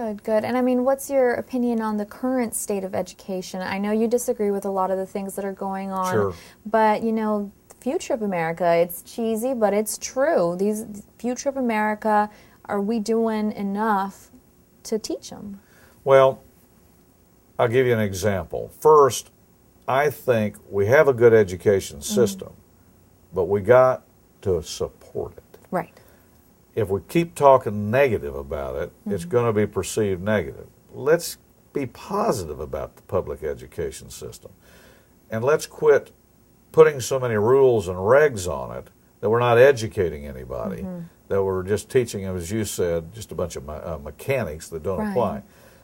Good, good. And I mean, what's your opinion on the current state of education? I know you disagree with a lot of the things that are going on, Sure. but you know, the future of America, it's cheesy, but it's true. These future of America, are we doing enough to teach them? Well, I'll give you an example. First, I think we have a good education system, but we got to support it. Right. If we keep talking negative about it, it's going to be perceived negative. Let's be positive about the public education system. And let's quit putting so many rules and regs on it that we're not educating anybody, that we're just teaching them, as you said, just a bunch of mechanics that don't apply.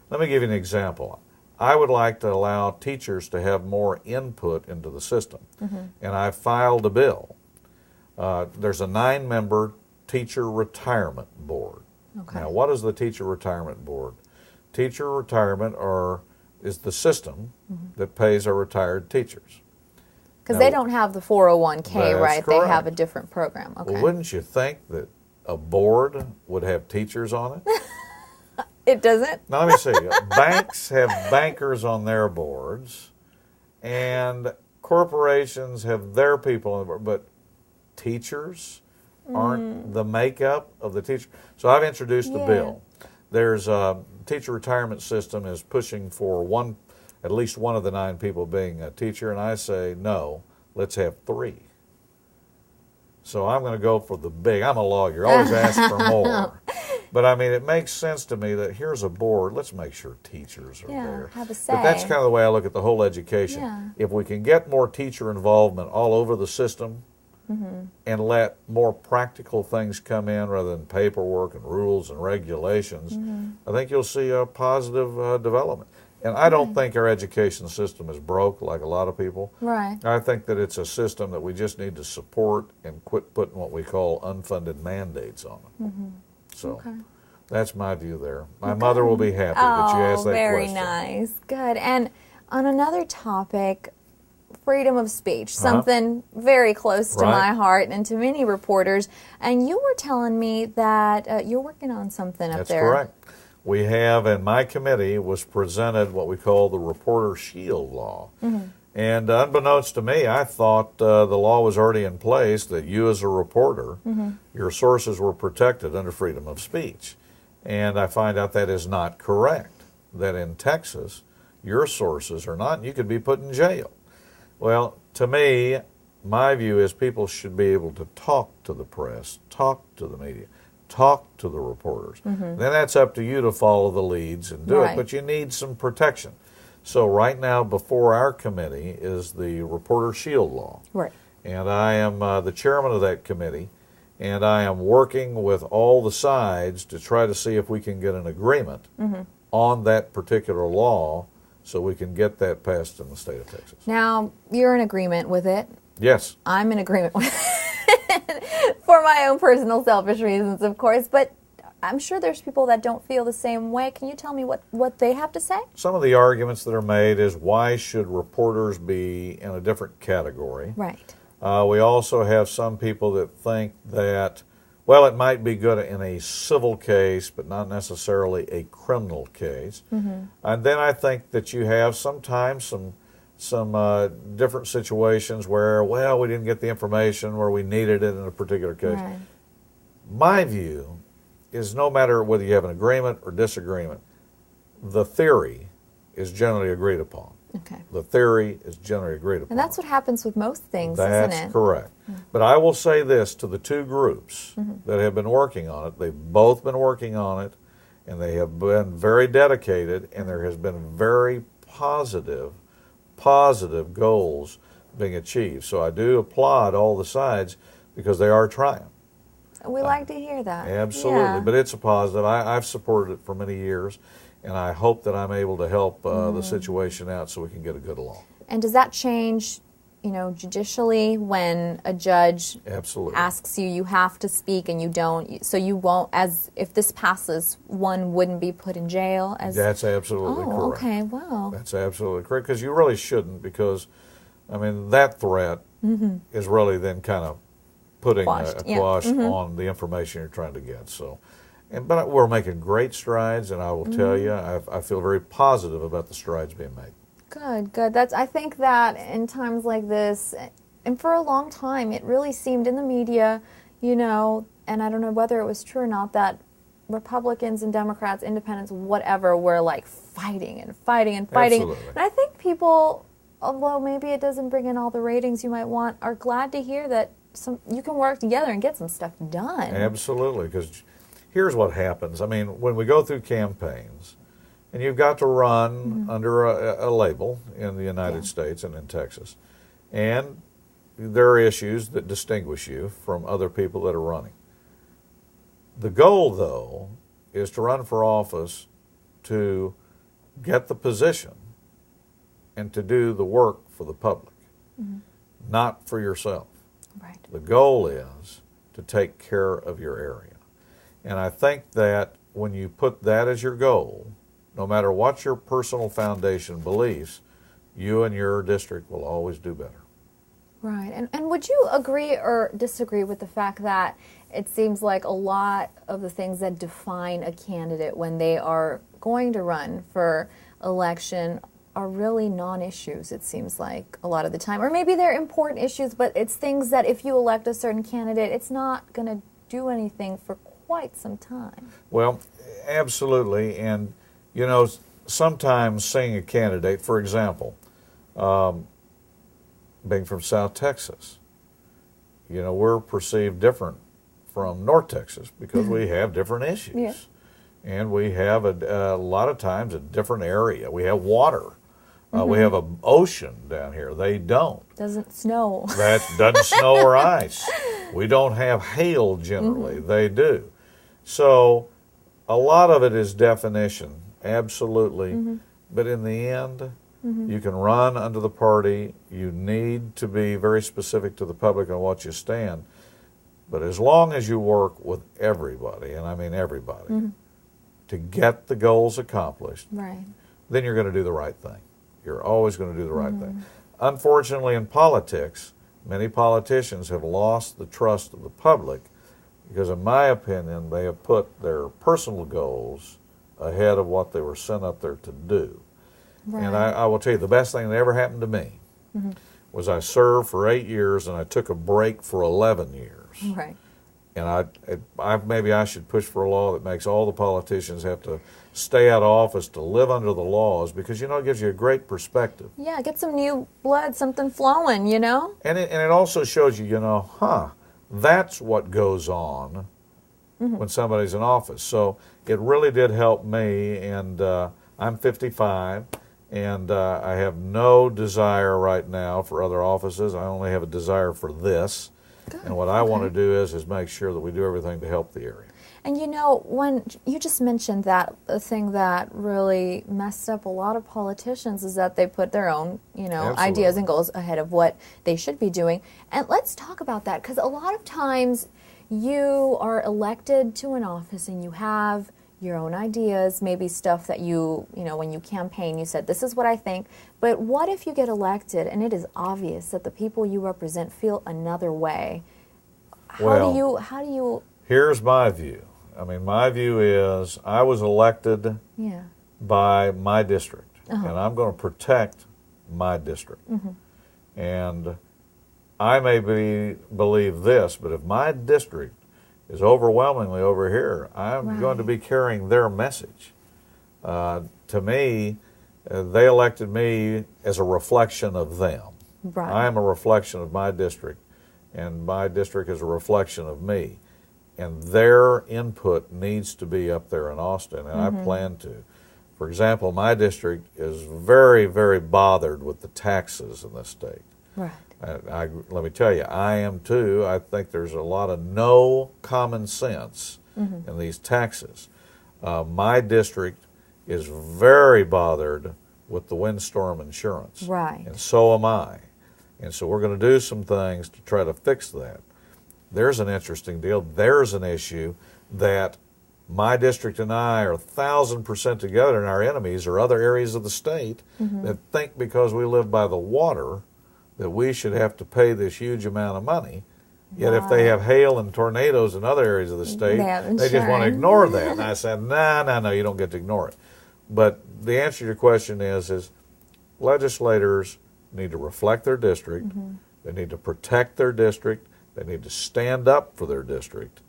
Let me give you an example. I would like to allow teachers to have more input into the system. And I filed a bill. There's a 9-member Teacher Retirement Board. Okay. Now, what is the Teacher Retirement Board? Teacher retirement is the system that pays our retired teachers. Because they don't have the 401k, right? correct. They have a different program. Okay. Well, wouldn't you think that a board would have teachers on it? It doesn't? Now, let me see. Banks have bankers on their boards, and corporations have their people on the board, but teachers aren't the makeup of the teacher. So I've introduced a bill. There's a teacher retirement system is pushing for at least one of the 9 people being a teacher, and I say, no, let's have 3. So I'm going to go for the big. I'm a lawyer, always ask for more. But I mean, it makes sense to me that here's a board, let's make sure teachers are there. Have a say. But that's kind of the way I look at the whole education. Yeah. If we can get more teacher involvement all over the system, and let more practical things come in rather than paperwork and rules and regulations, I think you'll see a positive development. And I don't think our education system is broke like a lot of people. Right. I think that it's a system that we just need to support and quit putting what we call unfunded mandates on it. So that's my view there. My mother will be happy that you asked that very question. nice. Good. And on another topic, freedom of speech, something very close to my heart and to many reporters. And you were telling me that you're working on something up there. That's correct. We have, in my committee, was presented what we call the Reporter Shield Law. And unbeknownst to me, I thought the law was already in place that you as a reporter, your sources were protected under freedom of speech. And I find out that is not correct, that in Texas, your sources are not, and you could be put in jail. Well, to me, my view is people should be able to talk to the press, talk to the media, talk to the reporters. Then that's up to you to follow the leads and do it, but you need some protection. So right now before our committee is the Reporter Shield Law. Right. And I am the chairman of that committee, and I am working with all the sides to try to see if we can get an agreement on that particular law so we can get that passed in the state of Texas. Now, you're in agreement with it. Yes. I'm in agreement with it for my own personal selfish reasons, of course, but I'm sure there's people that don't feel the same way. Can you tell me what they have to say? Some of the arguments that are made is why should reporters be in a different category? Right. We also have some people that think that, well, it might be good in a civil case, but not necessarily a criminal case. And then I think that you have sometimes some different situations where, well, we didn't get the information where we needed it in a particular case. Right. My view is no matter whether you have an agreement or disagreement, the theory is generally agreed upon. Okay. The theory is generally agreed upon. And that's what happens with most things, isn't it? That's correct. But I will say this to the 2 groups that have been working on it. They've both been working on it, and they have been very dedicated, and there has been very positive goals being achieved. So I do applaud all the sides because they are trying. We like to hear that. Absolutely. Yeah. But it's a positive. I've supported it for many years, and I hope that I'm able to help the situation out so we can get a good law. And does that change, judicially when a judge Absolutely. asks you have to speak and you don't, so you won't, as if this passes, one wouldn't be put in jail? That's absolutely correct. Okay, wow. That's absolutely correct, because you really shouldn't, because, I mean, that threat is really then kind of putting a quash on the information you're trying to get. So, But we're making great strides, and I will tell you, I feel very positive about the strides being made. Good, good. I think that in times like this, and for a long time, it really seemed in the media, you know, and I don't know whether it was true or not, that Republicans and Democrats, independents, whatever, were like fighting and fighting and fighting. Absolutely. And I think people, although maybe it doesn't bring in all the ratings you might want, are glad to hear that you can work together and get some stuff done. Absolutely, because here's what happens. I mean, when we go through campaigns, and you've got to run under a label in the United States and in Texas, and there are issues that distinguish you from other people that are running. The goal, though, is to run for office to get the position and to do the work for the public, not for yourself. Right. The goal is to take care of your area. And I think that when you put that as your goal, no matter what your personal foundation beliefs, you and your district will always do better. Right. And would you agree or disagree with the fact that it seems like a lot of the things that define a candidate when they are going to run for election are really non-issues, it seems like, a lot of the time. Or maybe they're important issues, but it's things that if you elect a certain candidate, it's not going to do anything for quite some time. Well, absolutely. And, you know, sometimes seeing a candidate, for example, being from South Texas, you know, we're perceived different from North Texas because we have different issues. Yeah. And we have a lot of times a different area. We have water. We have an ocean down here. They don't. Doesn't snow. That doesn't snow or ice. We don't have hail generally. They do. So a lot of it is definition, absolutely. But in the end, you can run under the party. You need to be very specific to the public on what you stand. But as long as you work with everybody, and I mean everybody, to get the goals accomplished, Right. then you're going to do the right thing. You're always going to do the right thing. Unfortunately, in politics, many politicians have lost the trust of the public because, in my opinion, they have put their personal goals ahead of what they were sent up there to do. Right. And I will tell you, the best thing that ever happened to me was I served for 8 years and I took a break for 11 years. Right. And maybe I should push for a law that makes all the politicians have to stay out of office to live under the laws because, you know, it gives you a great perspective. Yeah, get some new blood, something flowing, you know? And it also shows you, you know, that's what goes on when somebody's in office. So it really did help me, and I'm 55, and I have no desire right now for other offices. I only have a desire for this. Good. And what I want to do is make sure that we do everything to help the area. And you know, when you just mentioned that, the thing that really messed up a lot of politicians is that they put their own, you know, Absolutely. ideas and goals ahead of what they should be doing. And let's talk about that, because a lot of times you are elected to an office and you have your own ideas, maybe stuff that you know, when you campaign, you said, this is what I think. But what if you get elected and it is obvious that the people you represent feel another way? How do you... Here's my view. I mean, my view is I was elected by my district, and I'm going to protect my district. And I may believe this, but if my district is overwhelmingly over here, I'm going to be carrying their message. To me, they elected me as a reflection of them. Right. I am a reflection of my district, and my district is a reflection of me. And their input needs to be up there in Austin, and I plan to. For example, my district is very, very bothered with the taxes in this state. Right. Let me tell you, I am too. I think there's a lot of no common sense in these taxes. My district is very bothered with the windstorm insurance. Right. And so am I. And so we're going to do some things to try to fix that. There's an interesting deal. There's an issue that my district and I are 1,000% together, and our enemies are other areas of the state that think because we live by the water that we should have to pay this huge amount of money Yet if they have hail and tornadoes in other areas of the state, they just want to ignore that. And I said, no, you don't get to ignore it. But the answer to your question is legislators need to reflect their district. They need to protect their district. They need to stand up for their district.